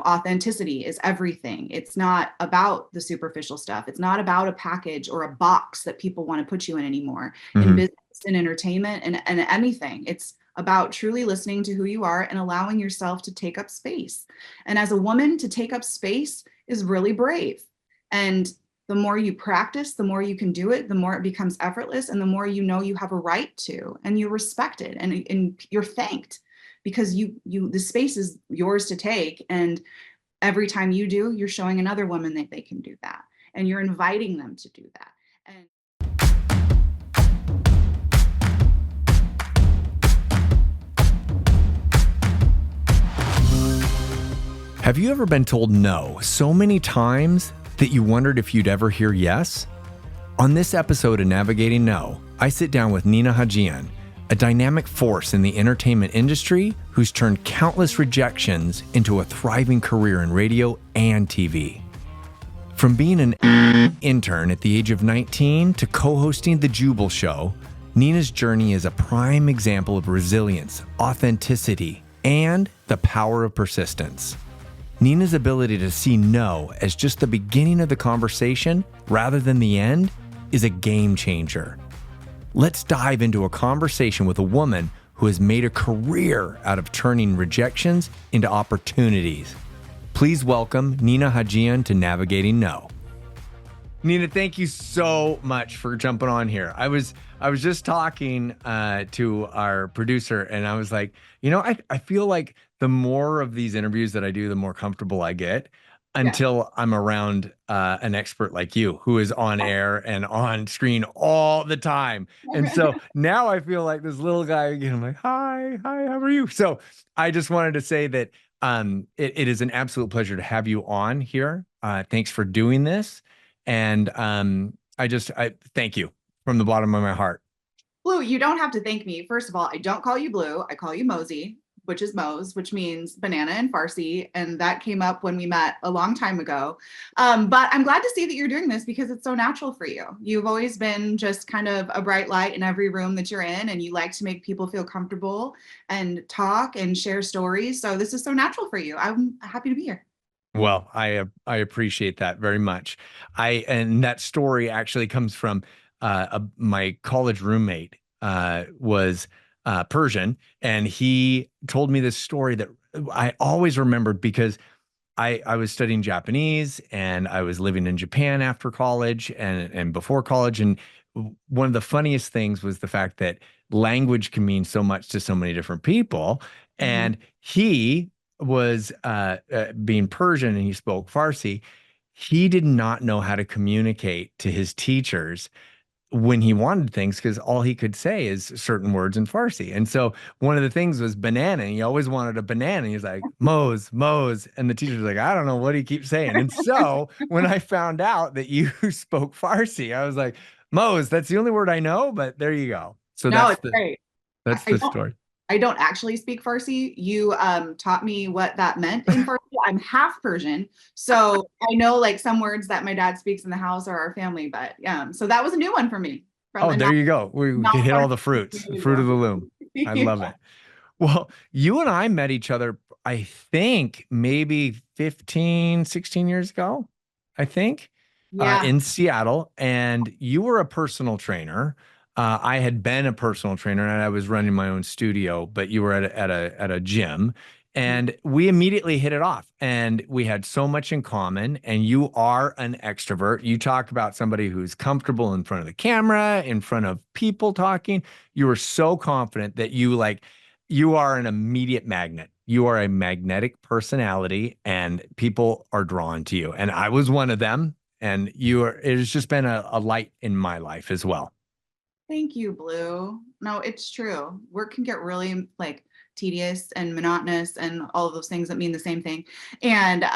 authenticity is everything. It's not about the superficial stuff. It's not about a package or a box that people want to put you in anymore in Hmm. business and entertainment and anything. It's about truly listening to who you are and allowing yourself to take up space. And as a woman, to take up space is really brave. And the more you practice, the more you can do it, the more it becomes effortless, and the more you know you have a right to, and you're respected and you're thanked because the space is yours to take. And every time you do, you're showing another woman that they can do that. And you're inviting them to do that. And Have you ever been told no so many times that you wondered if you'd ever hear yes? On this episode of Navigating No, I sit down with Nina Hajian, a dynamic force in the entertainment industry who's turned countless rejections into a thriving career in radio and TV. From being an intern at the age of 19 to co-hosting The Jubal Show, Nina's journey is a prime example of resilience, authenticity, and the power of persistence. Nina's ability to see no as just the beginning of the conversation rather than the end is a game changer. Let's dive into a conversation with a woman who has made a career out of turning rejections into opportunities. Please welcome Nina Hajian to Navigating No. Nina, thank you so much for jumping on here. I was just talking to our producer, and I was like, I feel like the more of these interviews that I do, the more comfortable I get until I'm around an expert like you who is on air and on screen all the time. And so now I feel like this little guy again. I'm like, hi, how are you? So I just wanted to say that it is an absolute pleasure to have you on here. Thanks for doing this. And I thank you from the bottom of my heart. Blue, you don't have to thank me. First of all, I don't call you Blue. I call you Mosey, which is Mose, which means banana in Farsi. And that came up when we met a long time ago. But I'm glad to see that you're doing this because it's so natural for you. You've always been just kind of a bright light in every room that you're in, and you like to make people feel comfortable and talk and share stories. So this is so natural for you. I'm happy to be here. Well, I appreciate that very much. And that story actually comes from my college roommate was Persian, and he told me this story that I always remembered because I was studying Japanese and I was living in Japan after college and before college. And one of the funniest things was the fact that language can mean so much to so many different people. And he was being Persian and he spoke Farsi. He did not know how to communicate to his teachers when he wanted things because all he could say is certain words in Farsi. And so one of the things was banana. And he always wanted a banana. He's like, Mose. And the teacher's like, I don't know what he keeps saying. And so when I found out that you spoke Farsi, I was like, Mose, that's the only word I know, but there you go. So No, it's great. that's I the don't story. I don't actually speak Farsi. You taught me what that meant in Farsi. I'm half Persian, so I know like some words that my dad speaks in the house or our family. But so that was a new one for me from Oh, a there you go. We non can hit all the Farsi fruits, the fruit of the loom. I yeah. love it. Well, you and I met each other, I think maybe 15, 16 years ago, I think, Yeah. in Seattle. And you were a personal trainer. I had been a personal trainer and I was running my own studio, but you were at a gym. And we immediately hit it off and we had so much in common. And you are an extrovert. You talk about somebody who's comfortable in front of the camera, in front of people talking. You were so confident that you are an immediate magnet. You are a magnetic personality and people are drawn to you. And I was one of them. And it has just been a light in my life as well. Thank you, Blue. No, it's true. Work can get really like tedious and monotonous and all of those things that mean the same thing. And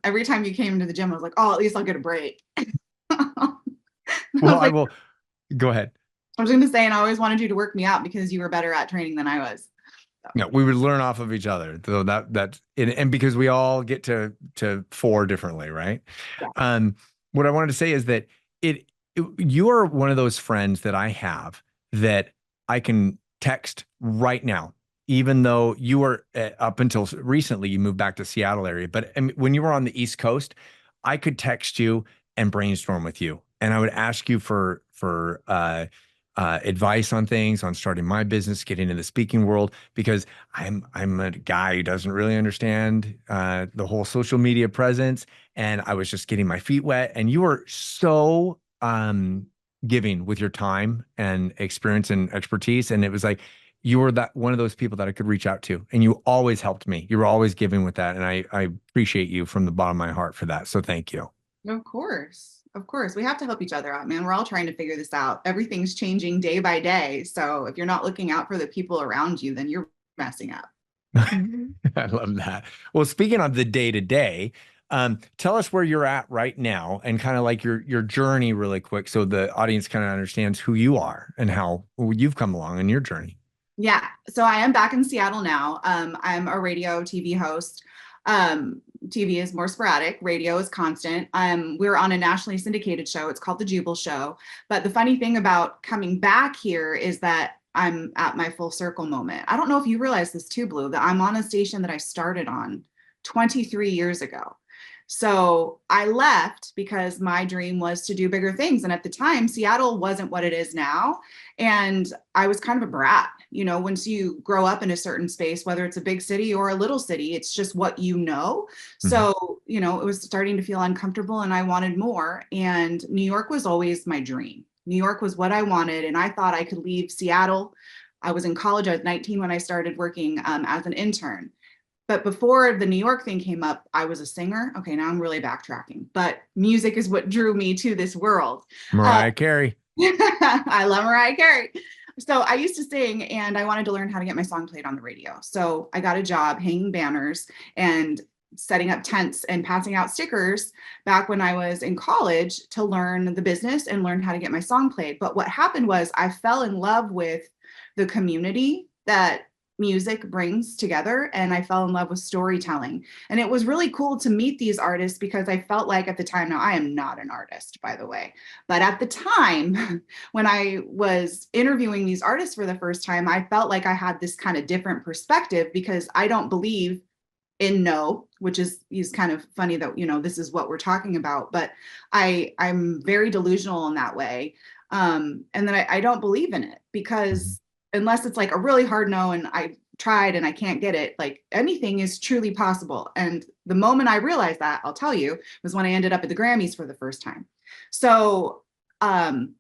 every time you came into the gym, I was like, oh, at least I'll get a break. I Well, was I like, will go ahead. I was going to say, and I always wanted you to work me out because you were better at training than I was. So. No, we would learn off of each other. So and because we all get to four differently, right? Yeah. What I wanted to say is that you are one of those friends that I have that I can text right now even though you were up until recently, you moved back to Seattle area, but I mean, when you were on the East Coast, I could text you and brainstorm with you, and I would ask you for advice on things, on starting my business, getting in the speaking world, because I'm a guy who doesn't really understand the whole social media presence, and I was just getting my feet wet, and you were so giving with your time and experience and expertise, and it was like you were that one of those people that I could reach out to, and you always helped me. You were always giving with that, and I appreciate you from the bottom of my heart for that. So thank you. Of course. Of course. We have to help each other out, man. We're all trying to figure this out. Everything's changing day by day. So if you're not looking out for the people around you, then you're messing up. I love that. Well, speaking of the day to day, tell us where you're at right now and kind of like your journey really quick, so the audience kind of understands who you are and how you've come along in your journey. Yeah. So I am back in Seattle now. I'm a radio TV host. TV is more sporadic. Radio is constant. We're on a nationally syndicated show. It's called The Jubal Show. But the funny thing about coming back here is that I'm at my full circle moment. I don't know if you realize this too, Blue, that I'm on a station that I started on 23 years ago. So I left because my dream was to do bigger things. And at the time, Seattle wasn't what it is now. And I was kind of a brat. You know, once you grow up in a certain space, whether it's a big city or a little city, it's just what you know. So, you know, it was starting to feel uncomfortable and I wanted more. And New York was always my dream. New York was what I wanted. And I thought I could leave Seattle. I was in college. I was 19 when I started working as an intern. But before the New York thing came up, I was a singer. Okay, now I'm really backtracking. But music is what drew me to this world. Mariah Carey. I love Mariah Carey. So I used to sing and I wanted to learn how to get my song played on the radio. So I got a job hanging banners and setting up tents and passing out stickers back when I was in college to learn the business and learn how to get my song played. But what happened was I fell in love with the community that music brings together, and I fell in love with storytelling. And it was really cool to meet these artists because I felt like at the time, now I am not an artist, by the way, but at the time when I was interviewing these artists for the first time, I felt like I had this kind of different perspective because I don't believe in no, which is kind of funny that, you know, this is what we're talking about, but I'm very delusional in that way. And then I don't believe in it because unless it's like a really hard no and I tried and I can't get it, like anything is truly possible. And the moment I realized that, I'll tell you, was when I ended up at the Grammys for the first time. So I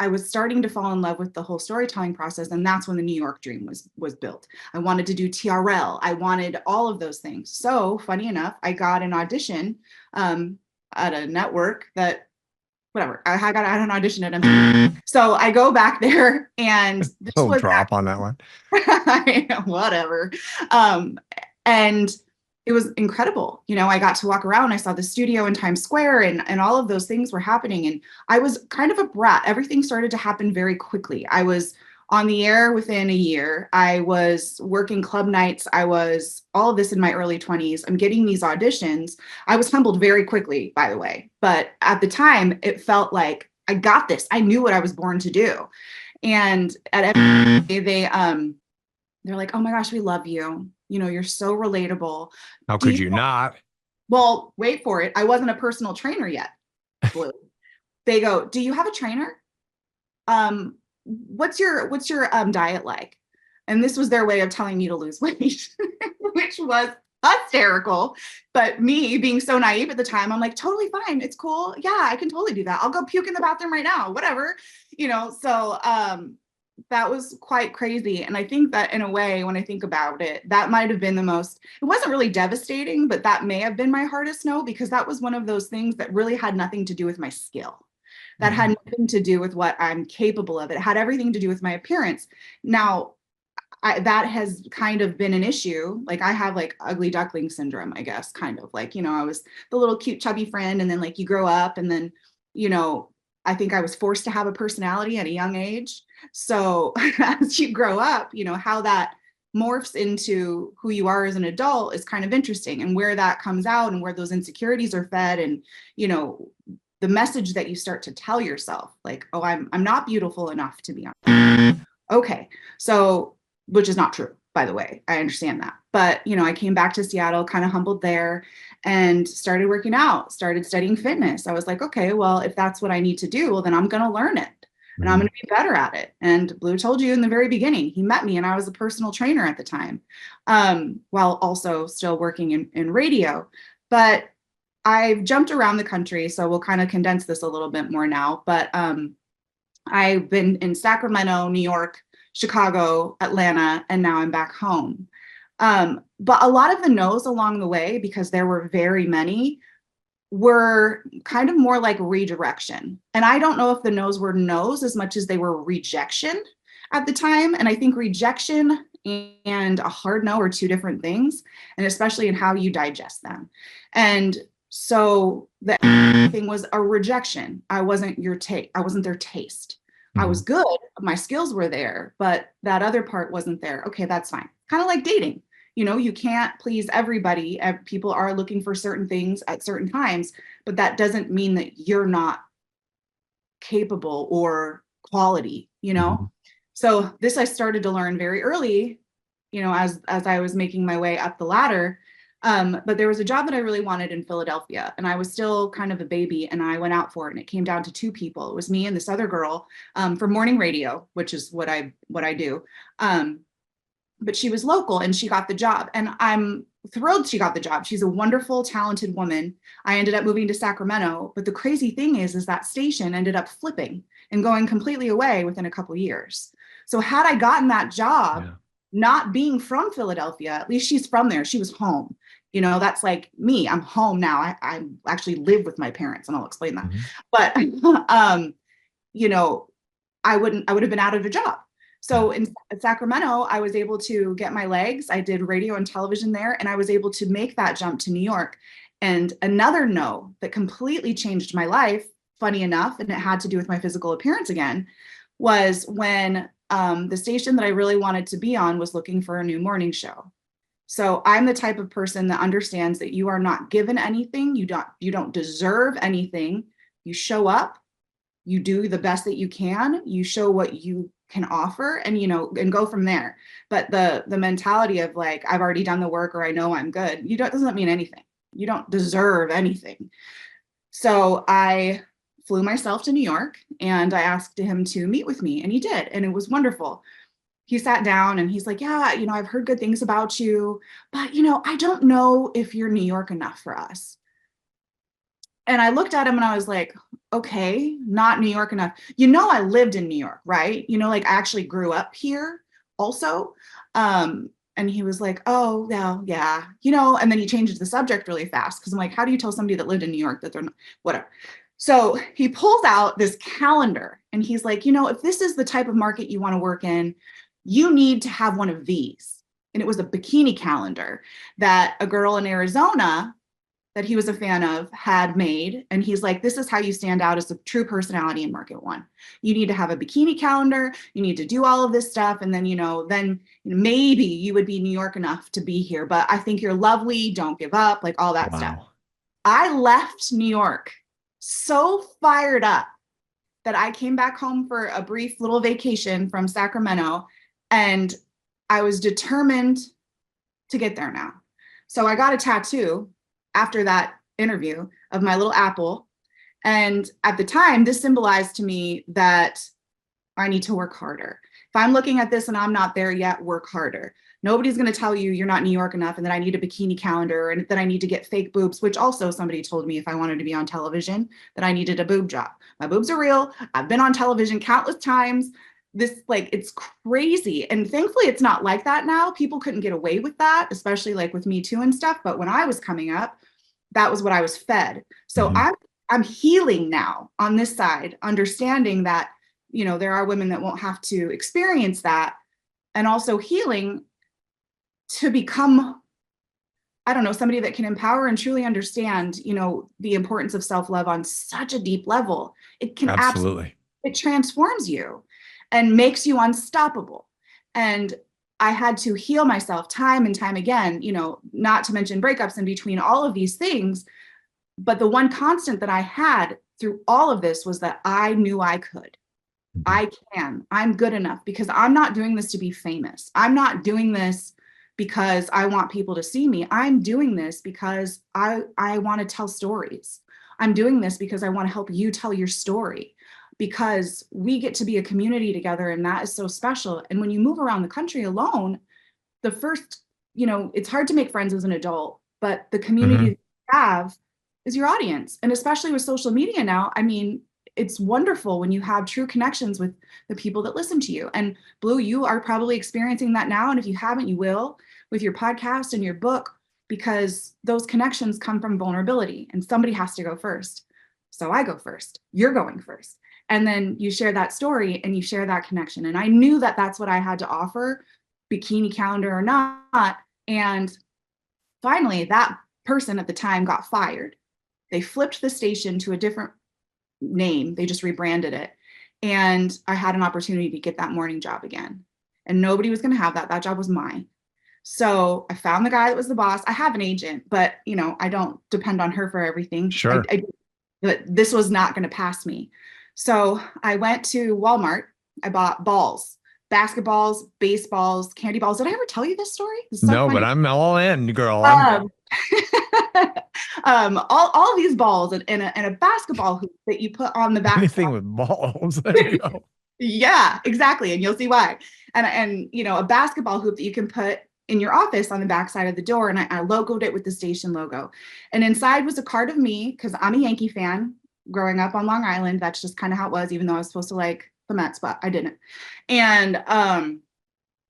was starting to fall in love with the whole storytelling process. And that's when the New York dream was built. I wanted to do TRL. I wanted all of those things. So funny enough, I got an audition at a network that whatever. I got an audition at MTV. So I go back there and this was drop on that one. Whatever. And it was incredible. You know, I got to walk around. I saw the studio in Times Square and all of those things were happening. And I was kind of a brat. Everything started to happen very quickly. I was on the air within a year. I was working club nights. I was all of this in my early 20s. I'm getting these auditions. I was humbled very quickly, by the way. But at the time, it felt like I got this. I knew what I was born to do. And at they're like, oh my gosh, we love you. You know, you're so relatable. How could you not? Well, wait for it. I wasn't a personal trainer yet. Blue. They go, do you have a trainer? What's your diet like? And this was their way of telling me to lose weight, which was hysterical. But me being so naive at the time, I'm like, totally fine. It's cool. Yeah, I can totally do that. I'll go puke in the bathroom right now, whatever, you know? So, that was quite crazy. And I think that in a way, when I think about it, that might've been it wasn't really devastating, but that may have been my hardest no, because that was one of those things that really had nothing to do with my skill. That had nothing to do with what I'm capable of. It had everything to do with my appearance. Now, that has kind of been an issue. Like I have like ugly duckling syndrome, I guess, kind of like, you know, I was the little cute chubby friend and then like you grow up and then, you know, I think I was forced to have a personality at a young age. So as you grow up, you know, how that morphs into who you are as an adult is kind of interesting, and where that comes out and where those insecurities are fed, and, you know, the message that you start to tell yourself, like, oh, I'm not beautiful enough to be on. Okay. So which is not true, by the way. I understand that. But, I came back to Seattle, kind of humbled there, and started working out, started studying fitness. I was like, okay, well, if that's what I need to do, well, then I'm going to learn it and I'm going to be better at it. And Blue told you in the very beginning, he met me and I was a personal trainer at the time, while also still working in radio. But I've jumped around the country, so we'll kind of condense this a little bit more now. But I've been in Sacramento, New York, Chicago, Atlanta, and now I'm back home. But a lot of the no's along the way, because there were very many, were kind of more like redirection. And I don't know if the no's were no's as much as they were rejection at the time. And I think rejection and a hard no are two different things, and especially in how you digest them. And so the thing was a rejection. I wasn't I wasn't their taste. I was good. My skills were there, but that other part wasn't there. Okay, that's fine. Kind of like dating. You can't please everybody. People are looking for certain things at certain times, but that doesn't mean that you're not capable or quality. So this I started to learn very early, as I was making my way up the ladder. But there was a job that I really wanted in Philadelphia, and I was still kind of a baby, and I went out for it, and it came down to two people. It was me and this other girl, for morning radio, which is what I do. But she was local and she got the job, and I'm thrilled she got the job. She's a wonderful, talented woman. I ended up moving to Sacramento, but the crazy thing is that station ended up flipping and going completely away within a couple of years. So had I gotten that job, not being from Philadelphia, at least she's from there. She was home. That's like me. I'm home now. I actually live with my parents, and I'll explain that. But, I would have been out of a job. So in Sacramento, I was able to get my legs. I did radio and television there, and I was able to make that jump to New York. And another no that completely changed my life, funny enough, and it had to do with my physical appearance again, was when the station that I really wanted to be on was looking for a new morning show. So I'm the type of person that understands that you are not given anything. You don't deserve anything. You show up, you do the best that you can, you show what you can offer, and and go from there. But the mentality of like, I've already done the work, or I know I'm good, doesn't mean anything. You don't deserve anything. So I flew myself to New York, and I asked him to meet with me, and he did, and it was wonderful. He sat down and he's like, yeah, I've heard good things about you, but I don't know if you're New York enough for us. And I looked at him and I was like, okay, not New York enough. I lived in New York, right? Like I actually grew up here also. And he was like, oh, well, yeah, and then he changed the subject really fast, because I'm like, how do you tell somebody that lived in New York that they're not, whatever. So he pulls out this calendar and he's like, if this is the type of market you want to work in, you need to have one of these. And it was a bikini calendar that a girl in Arizona that he was a fan of had made. And he's like, this is how you stand out as a true personality in market one. You need to have a bikini calendar. You need to do all of this stuff. And then, then maybe you would be New York enough to be here, but I think you're lovely. Don't give up, like all that stuff. I left New York so fired up that I came back home for a brief little vacation from Sacramento, and I was determined to get there now. So I got a tattoo after that interview of my little apple. And at the time, this symbolized to me that I need to work harder. If I'm looking at this and I'm not there yet, work harder. Nobody's going to tell you you're not New York enough and that I need a bikini calendar and that I need to get fake boobs, which also somebody told me if I wanted to be on television that I needed a boob job. My boobs are real. I've been on television countless times. It's crazy. And thankfully it's not like that now. People couldn't get away with that, especially like with Me Too and stuff. But when I was coming up, that was what I was fed. So I'm healing now on this side, understanding that, there are women that won't have to experience that, and also healing to become, I don't know, somebody that can empower and truly understand, the importance of self-love on such a deep level. It can absolutely, it transforms you and makes you unstoppable. And I had to heal myself time and time again, not to mention breakups in between all of these things. But the one constant that I had through all of this was that I knew I could. Mhm. I'm good enough, because I'm not doing this to be famous. I'm not doing this because I want people to see me. I'm doing this because I want to tell stories. I'm doing this because I want to help you tell your story, because we get to be a community together, and that is so special. And when you move around the country alone, the first, it's hard to make friends as an adult, but the community Mhm. that you have is your audience. And especially with social media now, I mean, it's wonderful when you have true connections with the people that listen to you. And Blue, you are probably experiencing that now. And if you haven't, you will, with your podcast and your book, because those connections come from vulnerability, and somebody has to go first. So I go first, you're going first. And then you share that story and you share that connection. And I knew that that's what I had to offer, bikini calendar or not. And finally, that person at the time got fired. They flipped the station to a different name, they just rebranded it. And I had an opportunity to get that morning job again. And nobody was going to have that. That job was mine. So I found the guy that was the boss. I have an agent, but I don't depend on her for everything. Sure. But this was not going to pass me. So I went to Walmart. I bought balls, basketballs, baseballs, candy balls. Did I ever tell you this story? It's so No, but funny. I'm all in, girl. I'm Um, all of these balls and a basketball hoop that you put on the back. anything with balls. There you go. Yeah, exactly. And you'll see why. And a basketball hoop that you can put in your office on the back side of the door. And I logoed it with the station logo. And inside was a card of me, because I'm a Yankee fan growing up on Long Island. That's just kind of how it was, even though I was supposed to like the Mets, but I didn't. And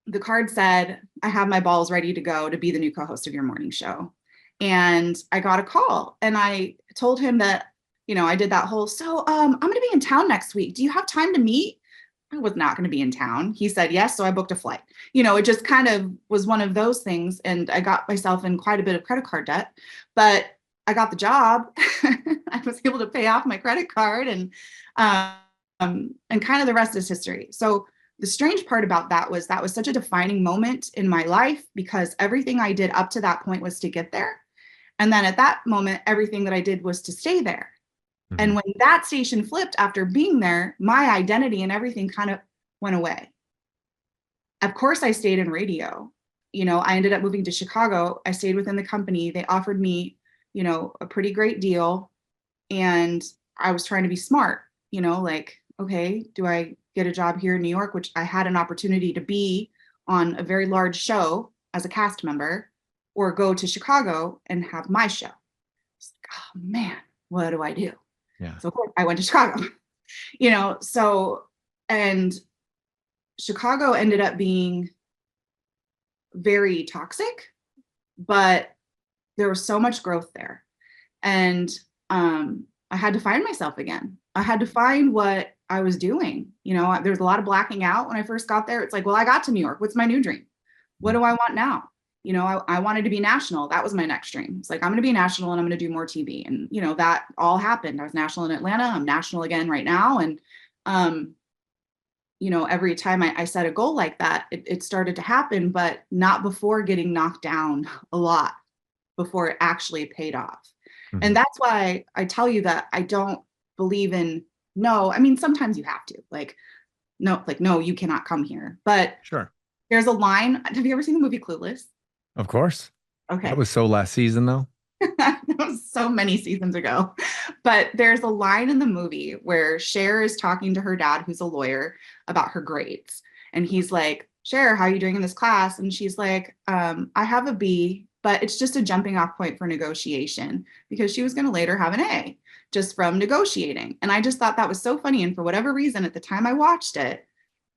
the card said, I have my balls ready to go to be the new co-host of your morning show. And I got a call, and I told him that, I did that whole, I'm going to be in town next week. Do you have time to meet? I was not going to be in town. He said yes, so I booked a flight. It just kind of was one of those things, and I got myself in quite a bit of credit card debt, but I got the job. I was able to pay off my credit card, and kind of the rest is history. So the strange part about that was such a defining moment in my life, because everything I did up to that point was to get there. And then at that moment, everything that I did was to stay there. And Mhm. when that station flipped after being there, my identity and everything kind of went away. Of course, I stayed in radio. I ended up moving to Chicago. I stayed within the company. They offered me, a pretty great deal. And I was trying to be smart, like, okay, do I get a job here in New York, which I had an opportunity to be on a very large show as a cast member, or go to Chicago and have my show? Oh man, what do I do? Yeah. So of course I went to Chicago, so, and Chicago ended up being very toxic, but there was so much growth there. And I had to find myself again. I had to find what I was doing. There's a lot of blacking out when I first got there. It's like, well, I got to New York. What's my new dream? What do I want now? I wanted to be national. That was my next dream. It's like, I'm going to be national and I'm going to do more TV. And, that all happened. I was national in Atlanta. I'm national again right now. And, every time I set a goal like that, it started to happen, but not before getting knocked down a lot, before it actually paid off. And Mhm. that's why I tell you that I don't believe in no. I mean, sometimes you have to, like, no, no, you cannot come here. But Sure. there's a line. Have you ever seen the movie Clueless? Of course. That Okay. was so last season, though. That was so many seasons ago. But there's a line in the movie where Cher is talking to her dad, who's a lawyer, about her grades. And he's like, Cher, how are you doing in this class? And she's like, I have a B, but it's just a jumping off point for negotiation, because she was going to later have an A just from negotiating. And I just thought that was so funny. And for whatever reason, at the time I watched it,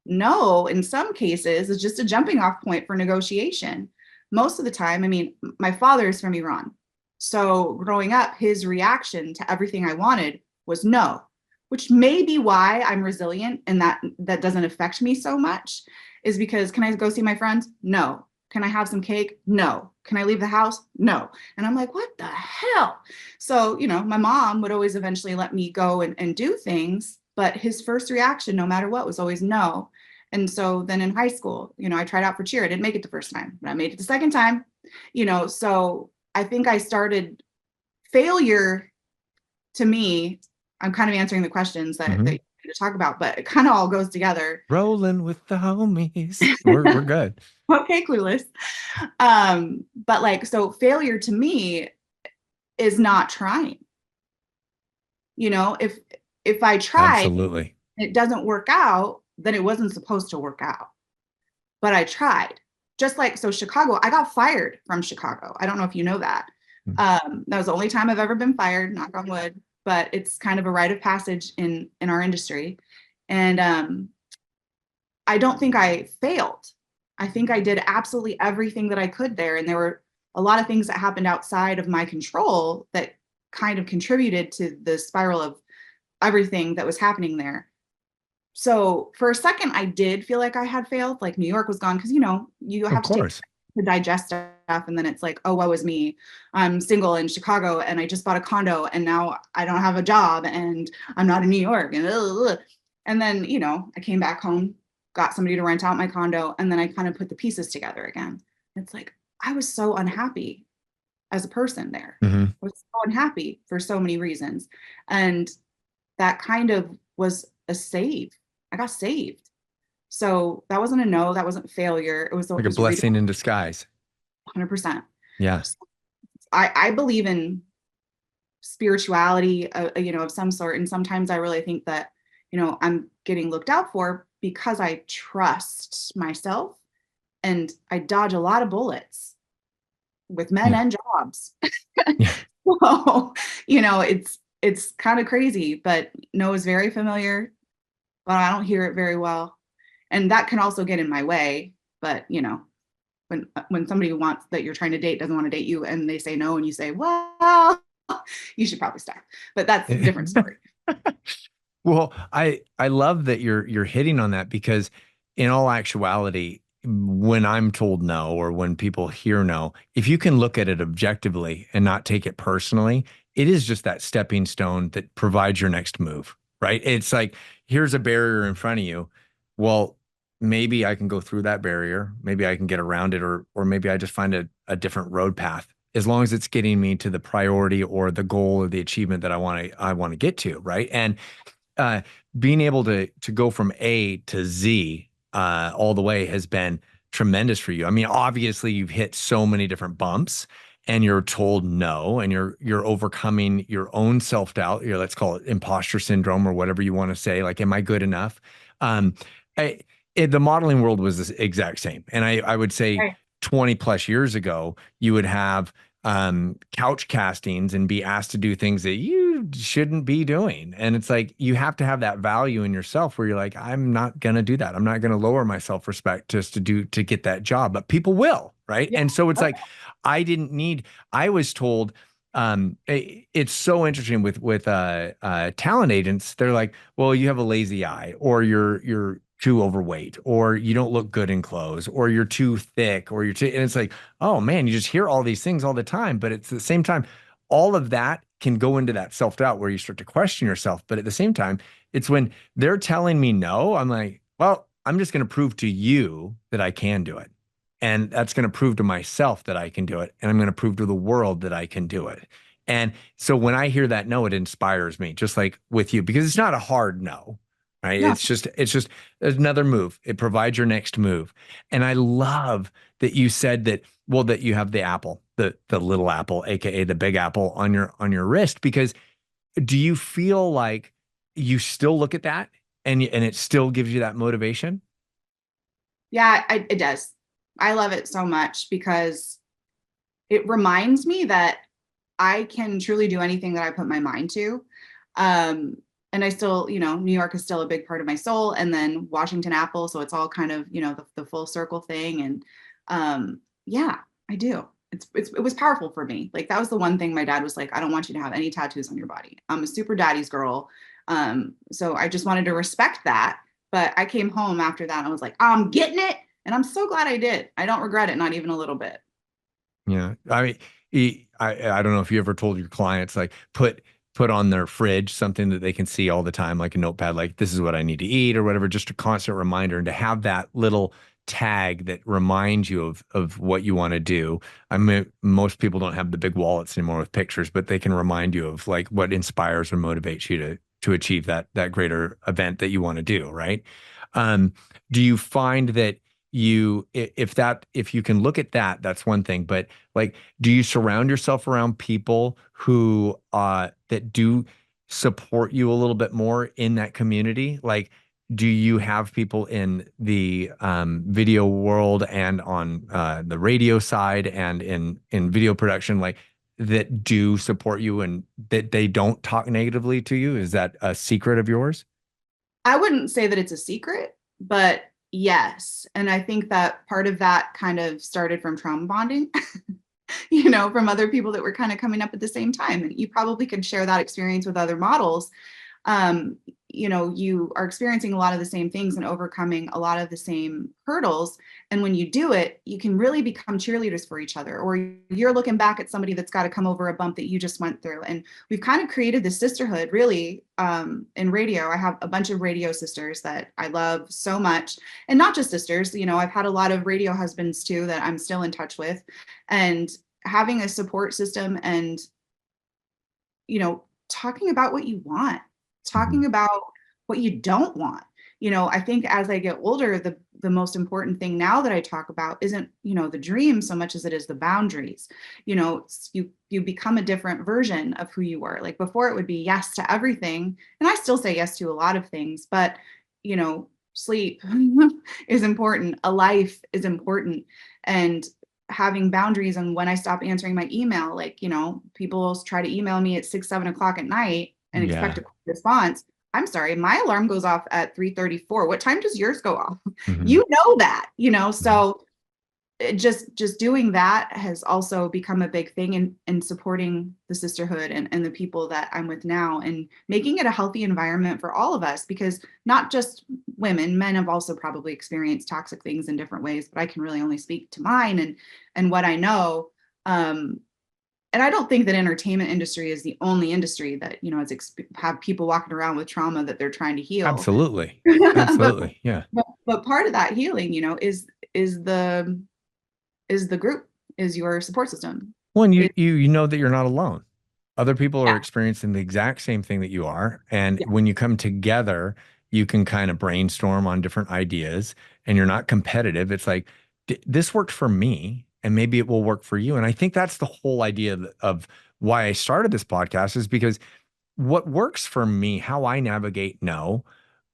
no, in some cases, it's just a jumping off point for negotiation. Most of the time, I mean, my father is from Iran. So growing up, his reaction to everything I wanted was no, which may be why I'm resilient and that doesn't affect me so much, is because, can I go see my friends? No. Can I have some cake? No. Can I leave the house? No. And I'm like, what the hell? So, my mom would always eventually let me go and do things, but his first reaction, no matter what, was always no. And so then in high school, I tried out for cheer. I didn't make it the first time, but I made it the second time, so I think I started failure to me. I'm kind of answering the questions that Mhm. to talk about, but it kind of all goes together. Rolling with the homies. We're good. Okay, clueless. But like, so failure to me is not trying. You know, if I try, Absolutely. it doesn't work out, then it wasn't supposed to work out. But I tried. Just like, so Chicago, I got fired from Chicago. I don't know if you know that. That was the only time I've ever been fired, knock on wood, but it's kind of a rite of passage in our industry. And I don't think I failed. I think I did absolutely everything that I could there. And there were a lot of things that happened outside of my control that kind of contributed to the spiral of everything that was happening there. So for a second, I did feel like I had failed, like New York was gone, because, you know, you Of have to take course. to digest stuff. And then it's like, oh, woe is me. I'm single in Chicago and I just bought a condo and now I don't have a job and I'm not in New York. And then, you know, I came back home, got somebody to rent out my condo, and then I kind of put the pieces together again. It's like, I was so unhappy as a person there. Mm-hmm. I was so unhappy for so many reasons. And that kind of was a save. I got saved. So that wasn't a no, that wasn't failure. It Like a was blessing in disguise. 100%. Yeah. So I believe in spirituality, you know, of some sort. And sometimes I really think that, you know, I'm getting looked out for because I trust myself and I dodge a lot of bullets with men Yeah. and jobs. Yeah. So, you know, it's kind of crazy, but no is very familiar, but I don't hear it very well. And that can also get in my way. But, you know, when somebody wants that you're trying to date doesn't want to date you and they say no and you say, well, you should probably stop. But that's a different story. Well, I love that you're hitting on that, because in all actuality, when I'm told no, or when people hear no, if you can look at it objectively and not take it personally, it is just that stepping stone that provides your next move, right? It's like, here's a barrier in front of you. Well, maybe I can go through that barrier. Maybe I can get around it, or maybe I just find a different road path, as long as it's getting me to the priority or the goal or the achievement that I want to get to, right? And uh, being able to go from A to Z all the way has been tremendous for you. I mean, obviously you've hit so many different bumps and you're told no, and you're overcoming your own self-doubt. Let's call it imposter syndrome or whatever you want to say. Like, am I good enough? Um, I, the modeling world was the exact same. And I would say Right. 20 plus years ago, you would have couch castings and be asked to do things that you shouldn't be doing. And it's like, you have to have that value in yourself where you're like, I'm not going to do that. I'm not going to lower my self-respect just to get that job, but people will. Right. Yeah. And so it's like, I was told, it's so interesting with talent agents. They're like, well, you have a lazy eye, or you're too overweight, or you don't look good in clothes, or you're too thick, or and it's like, oh man, you just hear all these things all the time. But it's at the same time, all of that can go into that self-doubt where you start to question yourself. But at the same time, it's when they're telling me no, I'm like, well, I'm just going to prove to you that I can do it. And that's going to prove to myself that I can do it. And I'm going to prove to the world that I can do it. And so when I hear that no, it inspires me, just like with you, because it's not a hard no, right? No. It's just another move. It provides your next move. And I love that you said that, well, that you have the apple, the little apple, aka the big apple on your wrist, because do you feel like you still look at that and it still gives you that motivation? Yeah, it does. I love it so much because it reminds me that I can truly do anything that I put my mind to. And I still, you know, New York is still a big part of my soul, and then Washington Apple. So it's all kind of, you know, the full circle thing. And yeah, I do. It was powerful for me. Like, that was the one thing my dad was like, I don't want you to have any tattoos on your body. I'm a super daddy's girl. So I just wanted to respect that. But I came home after that and I was like, I'm getting it. And I'm so glad I did. I don't regret it, not even a little bit. Yeah. I mean, I don't know if you ever told your clients, like, put on their fridge something that they can see all the time, like a notepad, like, this is what I need to eat or whatever, just a constant reminder, and to have that little tag that reminds you of what you want to do. I mean, most people don't have the big wallets anymore with pictures, but they can remind you of like what inspires or motivates you to achieve that greater event that you want to do, right? Um, do you find that if you can look at that, that's one thing, but like, do you surround yourself around people who that do support you a little bit more in that community? Like, do you have people in the video world and on the radio side and in video production, like that do support you and that they don't talk negatively to you? Is that a secret of yours? I wouldn't say that it's a secret, but yes. And I think that part of that kind of started from trauma bonding, from other people that were kind of coming up at the same time. And you probably could share that experience with other models. um, you are experiencing a lot of the same things and overcoming a lot of the same hurdles. And when you do it, you can really become cheerleaders for each other, or you're looking back at somebody that's got to come over a bump that you just went through. And we've kind of created this sisterhood really in radio. I have a bunch of radio sisters that I love so much, and not just sisters, I've had a lot of radio husbands too that I'm still in touch with, and having a support system and, talking about what you want, Mhm. talking about what you don't want. I think as I get older, the most important thing now that I talk about isn't, the dream so much as it is the boundaries. You become a different version of who you were. Like before it would be yes to everything. And I still say yes to a lot of things, but sleep is important. A life is important. And having boundaries. And when I stop answering my email, like, people try to email me at 6, 7 o'clock at night and expect Yeah. a quick response. I'm sorry, my alarm goes off at 3:34. What time does yours go off? Mhm. You know that, Mhm. so just doing that has also become a big thing in supporting the sisterhood and the people that I'm with now, and making it a healthy environment for all of us, because not just women, men have also probably experienced toxic things in different ways, but I can really only speak to mine and what I know. Um, and I don't think that entertainment industry is the only industry that, have people walking around with trauma that they're trying to heal. Absolutely. but, Absolutely. Yeah. but part of that healing, is the group, is your support system. Well, and you It, you you know that you're not alone. Other people are yeah, experiencing the exact same thing that you are. And yeah. when you come together, you can kind of brainstorm on different ideas and you're not competitive. It's like, This worked for me and maybe it will work for you." And I think that's the whole idea of why I started this podcast, is because what works for me, how I navigate no,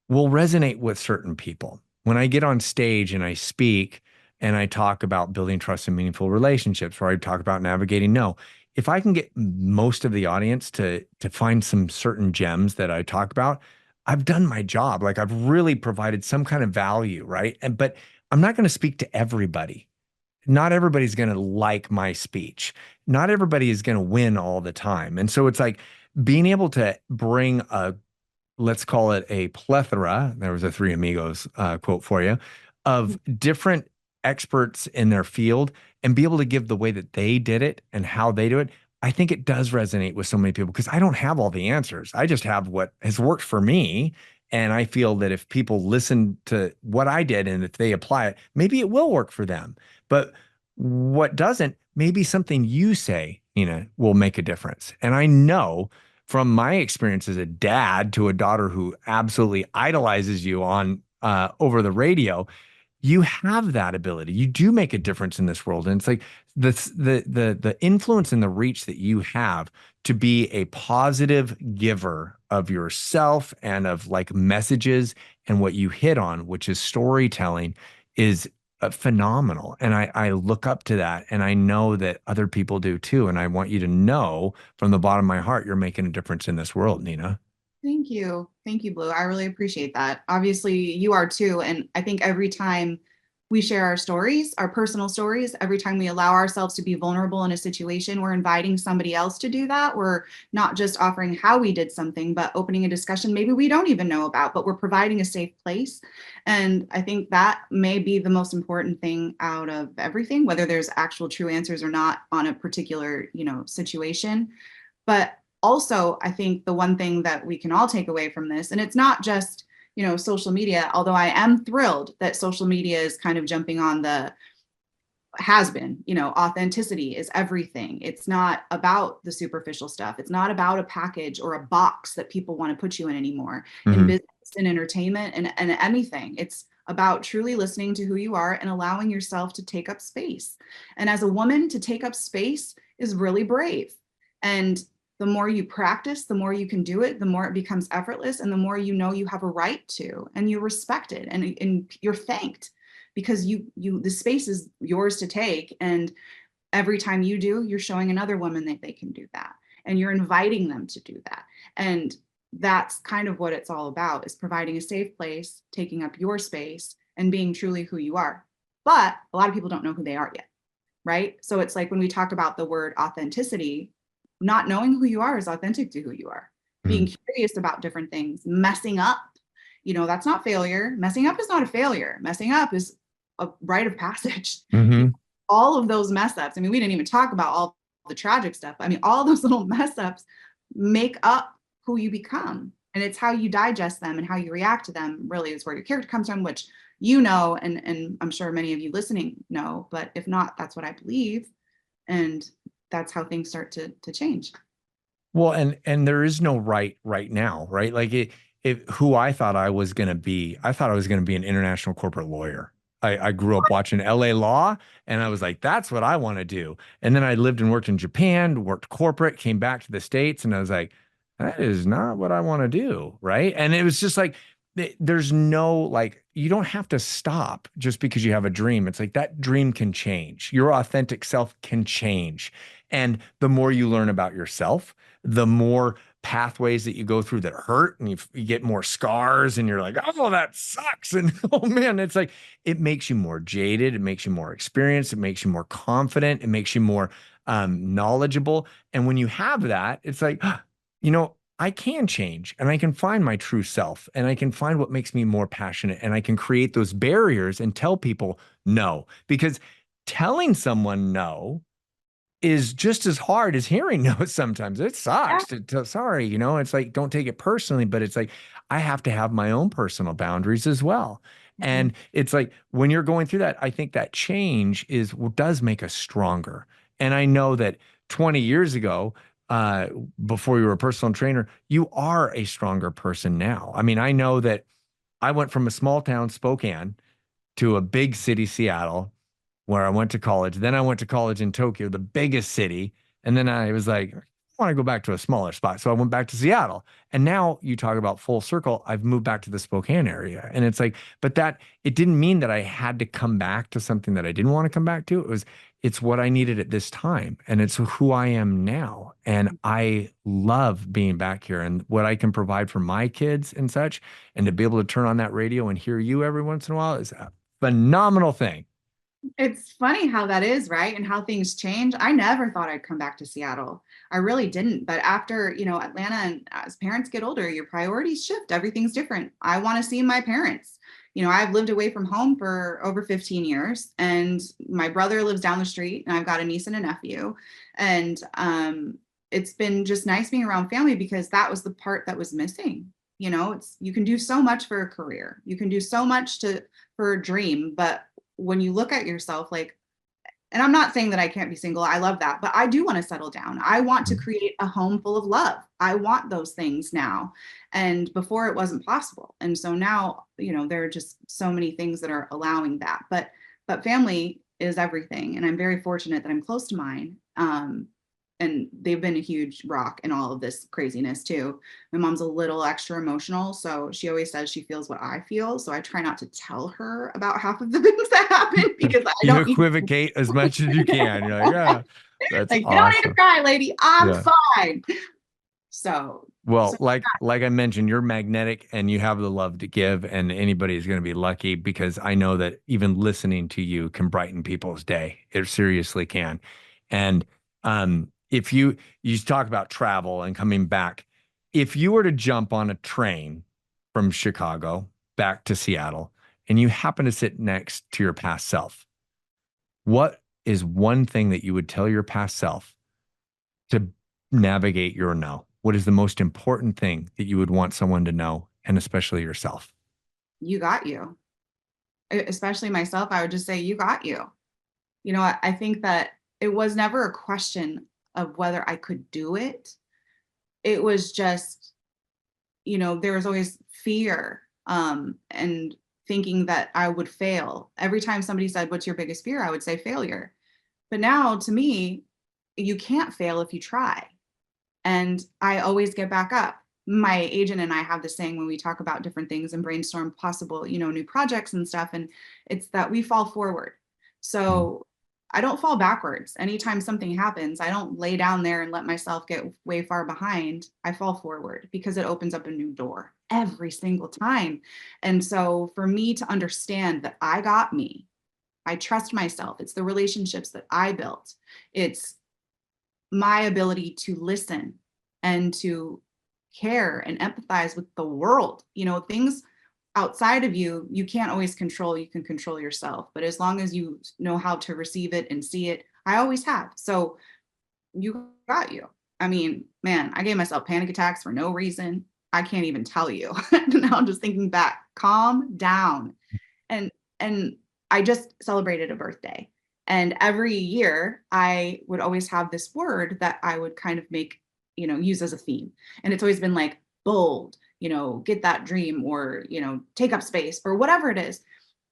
will resonate with certain people. When I get on stage and I speak and I talk about building trust and meaningful relationships, or I talk about navigating no, if I can get most of the audience to find some certain gems that I talk about, I've done my job. Like I've really provided some kind of value, right? But I'm not going to speak to everybody. Not everybody's going to like my speech. Not everybody is going to win all the time. And so it's like being able to bring a, let's call it a plethora, there was a Three Amigos quote for you, of different experts in their field and be able to give the way that they did it and how they do it. I think it does resonate with so many people because I don't have all the answers. I just have what has worked for me. And I feel that if people listen to what I did and if they apply it, maybe it will work for them. But what doesn't, maybe something you say, will make a difference. And I know from my experience as a dad to a daughter who absolutely idolizes you on over the radio, you have that ability. You do make a difference in this world. And it's like the influence and the reach that you have to be a positive giver of yourself and of like messages, and what you hit on, which is storytelling, is phenomenal. And I look up to that, and I know that other people do too. And I want you to know from the bottom of my heart, you're making a difference in this world, Nina. Thank you. Thank you, Blue. I really appreciate that. Obviously, you are too. And I think every time we share our stories, our personal stories, every time we allow ourselves to be vulnerable in a situation, we're inviting somebody else to do that. We're not just offering how we did something, but opening a discussion maybe we don't even know about, but we're providing a safe place. And I think that may be the most important thing out of everything, whether there's actual true answers or not on a particular, situation. But also, I think the one thing that we can all take away from this, and it's not just, social media, although I am thrilled that social media is kind of jumping on has been, authenticity is everything. It's not about the superficial stuff. It's not about a package or a box that people want to put you in anymore in Mm-hmm. business and entertainment and anything. It's about truly listening to who you are and allowing yourself to take up space. And as a woman, to take up space is really brave. And the more you practice, the more you can do it, the more it becomes effortless, and the more you know you have a right to, and you're respected and you're thanked because the space is yours to take. And every time you do, you're showing another woman that they can do that, and you're inviting them to do that. And that's kind of what it's all about, is providing a safe place, taking up your space, and being truly who you are. But a lot of people don't know who they are yet, right? So it's like when we talk about the word authenticity, not knowing who you are is authentic to who you are. Mm-hmm. Being curious about different things, messing up, that's not failure. Messing up is not a failure. Messing up is a rite of passage. Mm-hmm. All of those mess ups, I mean, we didn't even talk about all the tragic stuff. I mean, all those little mess ups make up who you become. And it's how you digest them and how you react to them really is where your character comes from, which and I'm sure many of you listening know, but if not, that's what I believe. And that's how things start to change. Well, and there is no right now, right? Like who I thought I was going to be, I thought I was going to be an international corporate lawyer. I grew up watching LA Law, and I was like, that's what I want to do. And then I lived and worked in Japan, worked corporate, came back to the States, and I was like, that is not what I want to do, right? And it was just like, there's no, like, you don't have to stop just because you have a dream. It's like that dream can change. Your authentic self can change. And the more you learn about yourself, the more pathways that you go through that hurt, and you get more scars, and you're like, oh, that sucks. And oh man, it's like, it makes you more jaded. It makes you more experienced. It makes you more confident. It makes you more knowledgeable. And when you have that, it's like, I can change, and I can find my true self, and I can find what makes me more passionate, and I can create those barriers and tell people no, because telling someone no is just as hard as hearing no sometimes. It Yeah. sucks. Sorry, it's like, don't take it personally, but it's like, I have to have my own personal boundaries as well. Mhm. And it's like, when you're going through that, I think that change does make us stronger. And I know that 20 years ago, uh, before you were a personal trainer, you are a stronger person now. I mean, I know that I went from a small town, Spokane, to a big city, Seattle, where I went to college. Then I went to college in Tokyo, the biggest city. And then I was like, I want to go back to a smaller spot. So I went back to Seattle. And now you talk about full circle, I've moved back to the Spokane area. And it's like, but it didn't mean that I had to come back to something that I didn't want to come back to. It's what I needed at this time. And it's who I am now. And I love being back here and what I can provide for my kids and such. And to be able to turn on that radio and hear you every once in a while is a phenomenal thing. It's funny how that is, right? And how things change. I never thought I'd come back to Seattle. I really didn't. But after, Atlanta, and as parents get older, your priorities shift. Everything's different. I want to see my parents. I've lived away from home for over 15 years, and my brother lives down the street, and I've got a niece and a nephew. And it's been just nice being around family, because that was the part that was missing. You can do so much for a career. You can do so much for a dream, but when you look at yourself, like, and I'm not saying that I can't be single, I love that, but I do want to settle down. I want to create a home full of love. I want those things now. And before, it wasn't possible. And so now, there are just so many things that are allowing that. But family is everything. And I'm very fortunate that I'm close to mine. And they've been a huge rock in all of this craziness too. My mom's a little extra emotional, so she always says she feels what I feel. So I try not to tell her about half of the things that happen, because I You don't need equivocate as much as you can. You're like, yeah, that's like, you don't need to awesome. cry, lady. I'm Yeah. fine. So Well, like I mentioned, you're magnetic and you have the love to give, and anybody is going to be lucky, because I know that even listening to you can brighten people's day. It seriously can. And if you talk about travel and coming back, if you were to jump on a train from Chicago back to Seattle and you happen to sit next to your past self, what is one thing that you would tell your past self to navigate your no? What is the most important thing that you would want someone to know, and especially yourself? you got you. Especially myself, I would just say, you got you. I think that it was never a question of whether I could do it. It was just, there was always fear, and thinking that I would fail. Every time somebody said, "What's your biggest fear?" I would say failure. But now to me, you can't fail if you try. And I always get back up. My agent and I have this saying when we talk about different things and brainstorm possible, new projects and stuff. And it's that we fall forward. Mhm. So I don't fall backwards. Anytime something happens, I don't lay down there and let myself get way far behind. I fall forward because it opens up a new door every single time. And so for me to understand that I got me, I trust myself. It's the relationships that I built. It's my ability to listen and to care and empathize with the world. Things outside of you, you can't always control. You can control yourself. But as long as you know how to receive it and see it, I always have. So you got you. I mean, man, I gave myself panic attacks for no reason. I can't even tell you. Now I'm just thinking back, calm down. And I just celebrated a birthday. And every year I would always have this word that I would kind of make, use as a theme. And it's always been like bold, get that dream, or, take up space, or whatever it is.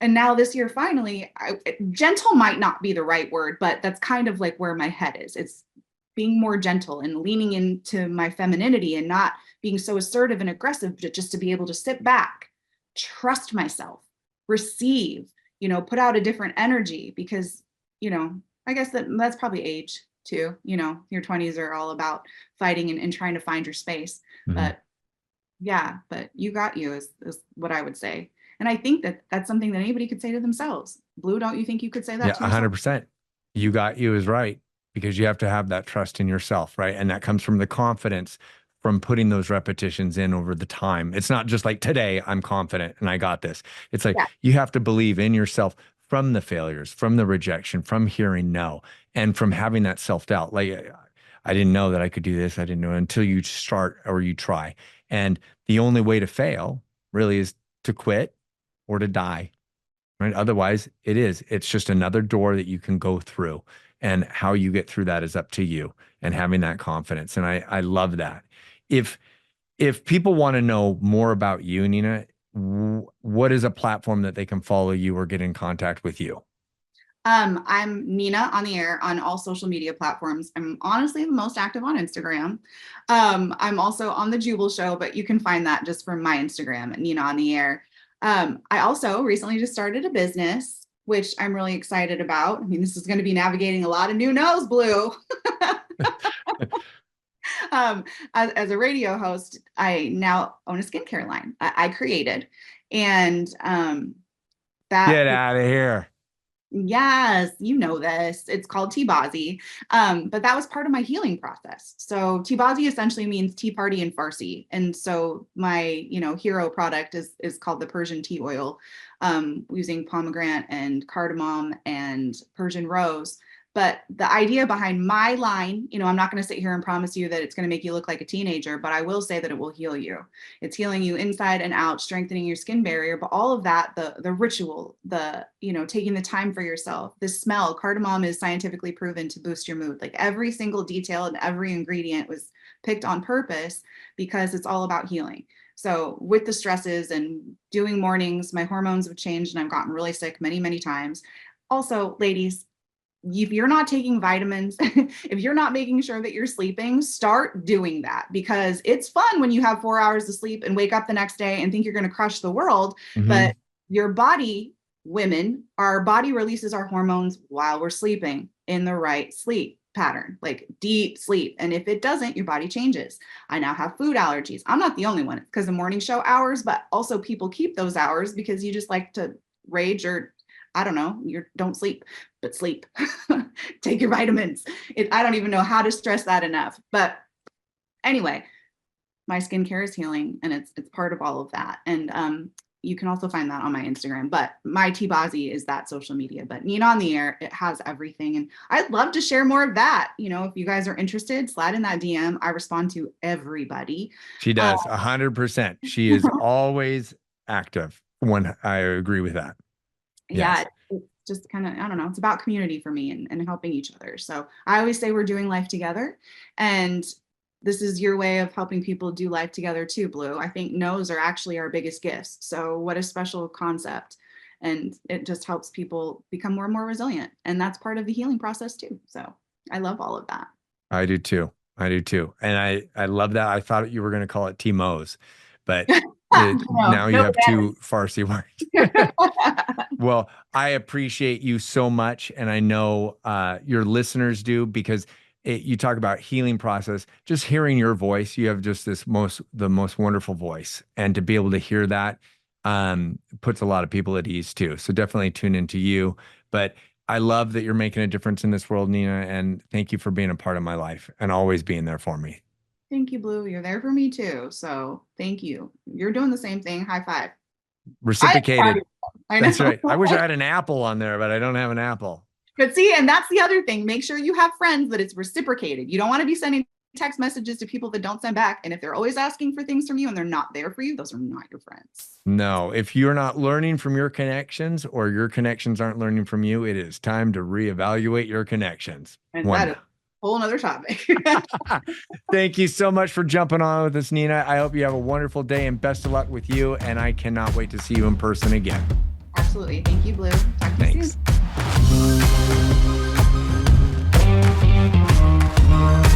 And now this year, finally, gentle might not be the right word, but that's kind of like where my head is. It's being more gentle and leaning into my femininity and not being so assertive and aggressive, but just to be able to sit back, trust myself, receive, put out a different energy. Because, I guess that's probably age too. Your 20s are all about fighting and trying to find your space. Mhm. But yeah, but you got you is what I would say. And I think that that's something that anybody could say to themselves. Blue, don't you think you could say that Yeah, to yourself? 100%. You got you is right, because you have to have that trust in yourself, right? And that comes from the confidence from putting those repetitions in over the time. It's not just like today I'm confident and I got this. It's like Yeah. you have to believe in yourself from the failures, from the rejection, from hearing no, and from having that self-doubt. Like I didn't know that I could do this. I didn't know until you start or you try. And the only way to fail really is to quit or to die, right? Otherwise, it's just another door that you can go through. And how you get through that is up to you, and having that confidence. And I love that. If if people want to know more about you, Nina, what is a platform that they can follow you or get in contact with you? I'm Nina on the air on all social media platforms. I'm honestly the most active on Instagram. I'm also on the Jubal Show, but you can find that just from my Instagram, Nina on the air. I also recently just started a business, which I'm really excited about. I mean, this is going to be navigating a lot of new no's, Blue. um, as a radio host, I now own a skincare line I created. And that Get out of here. Yes, you know this. It's called Bazi. But that was part of my healing process. So Bazi essentially means tea party in Farsi. And so my, hero product is called the Persian tea oil, using pomegranate and cardamom and Persian rose. But the idea behind my line, I'm not going to sit here and promise you that it's going to make you look like a teenager, but I will say that it will heal you. It's healing you inside and out, strengthening your skin barrier, but all of that, the ritual, the, taking the time for yourself, the smell. Cardamom is scientifically proven to boost your mood. Like every single detail and every ingredient was picked on purpose because it's all about healing. So with the stresses and doing mornings, my hormones have changed and I've gotten really sick many, many times. Also, ladies, if you're not taking vitamins, if you're not making sure that you're sleeping, start doing that, because it's fun when you have 4 hours of sleep and wake up the next day and think you're going to crush the world. Hmm. But your body, women, our body releases our hormones while we're sleeping in the right sleep pattern, like deep sleep. And if it doesn't, your body changes. I now have food allergies. I'm not the only one because of morning show hours, but also people keep those hours because you just like to rage, or I don't know, you don't sleep, but sleep. Take your vitamins. I don't even know how to stress that enough. But anyway, my skincare is healing, and it's part of all of that. And you can also find that on my Instagram. But my Bazi is that social media. But Nina on the air, it has everything. And I'd love to share more of that. If you guys are interested, slide in that DM. I respond to everybody. She Uh, does 100%. She is always active. One, I agree with that. yeah, Yes. just kind of, I don't know, it's about community for me and helping each other. So I always say we're doing life together, and this is your way of helping people do life together too, Blue. I think no's are actually our biggest gifts. So what a special concept. And it just helps people become more and more resilient. And that's part of the healing process too. So I love all of that. I do too. I do too. And I love that. I thought you were going to call it T-Mo's, but now you have two Farsi words. Well, I appreciate you so much. And I know your listeners do, because you talk about healing process, just hearing your voice, you have just the most wonderful voice. And to be able to hear that puts a lot of people at ease too. So definitely tune into you. But I love that you're making a difference in this world, Nina. And thank you for being a part of my life and always being there for me. Thank you, Blue. You're there for me too. So thank you. You're doing the same thing. High five. Reciprocated. I know. That's right. I wish I had an apple on there, but I don't have an apple. But see, and that's the other thing. Make sure you have friends that it's reciprocated. You don't want to be sending text messages to people that don't send back. And if they're always asking for things from you and they're not there for you, those are not your friends. No, if you're not learning from your connections, or your connections aren't learning from you, it is time to reevaluate your connections. And that is a whole nother topic. Thank you so much for jumping on with us, Nina. I hope you have a wonderful day and best of luck with you. And I cannot wait to see you in person again. Absolutely. Thank you, Blue. Talk to you soon. Thanks.